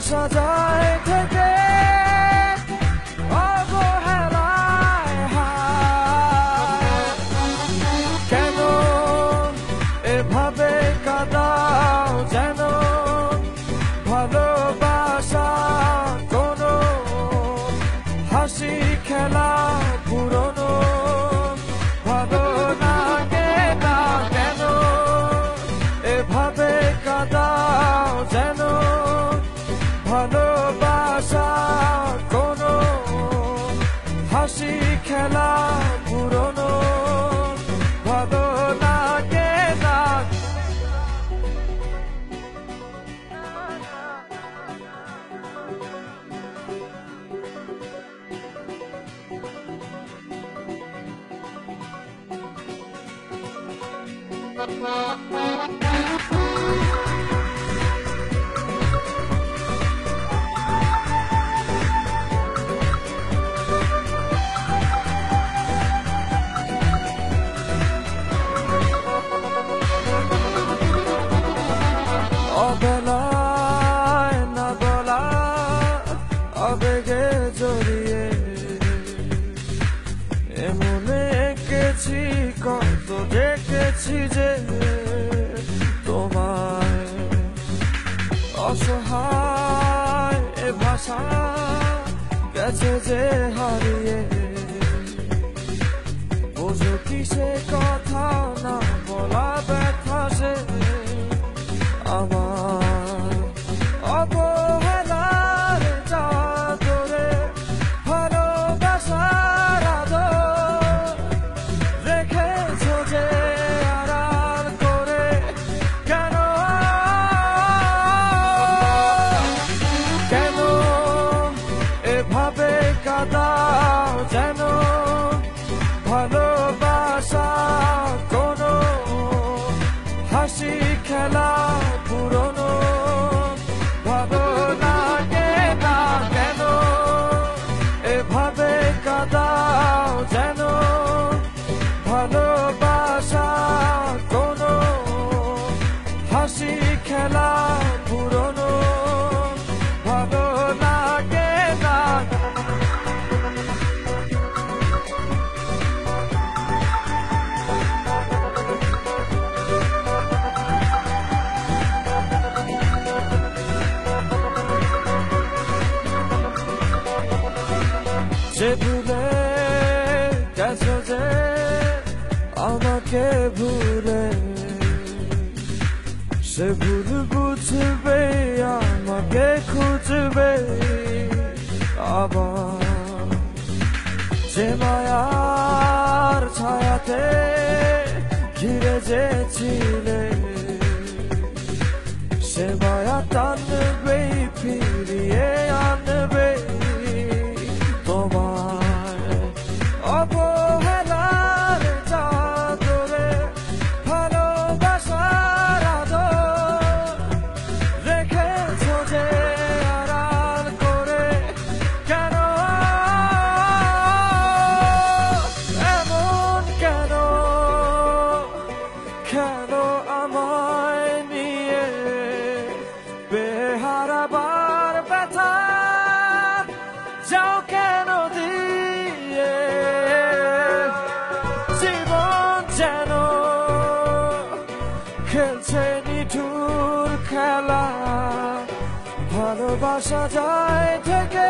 ভালোবাসা যায় থেকে অবহেলায় হায়। কেন এভাবে কাঁদাও যেন ভালোবাসা কোনো হাসি খেলা পুরনো ভালো লাগে না। কেন এভাবে কাঁদাও যেন ভালোবাসা কোনো হাসি খেলা পুরনো ভালো লাগে না। অবেলায় না বলা আবেগে জড়িয়ে এমনে এঁকেছি কত দেখেছি যে তোমায় অসহায় এ ভাষা গেছে যে হারিয়ে বোঝো কি সে কথা না বলা ব্যথা সে আমার অবহেলার চাদরে ভালোবাসার আদর রেখেছো যে আড়াল করে। কেন কেন এভাবে কাঁদাও যেন ভালোবাসা কোনো হাসি খেলা পুরনো ভালো লাগে না। কেন এভাবে কাঁদাও যেন ভালোবাসা কোনো হাসি খেলা পুরনো ভালো লাগে না। যে ভুলে গেছো যে আমাকে ভুলে সে ভুল বুঝবে আমাকে খুঁজবে আবার। যে মায়ার ছায়াতে ঘিরে যে ছিলে সে মায়া টানবে ফিরিয়ে আনবে তোমায় অবহেলার চাদরে ভালোবাসার আদর রেখেছো যে আড়াল করে। কেন এমন কেন কেন আমায় নিয়ে বেহারাবার ব্যথা যাও কেন দিয়ে জীবন যেন খেলছে নিঠুর খেলা ভালোবাসা যায় থেকে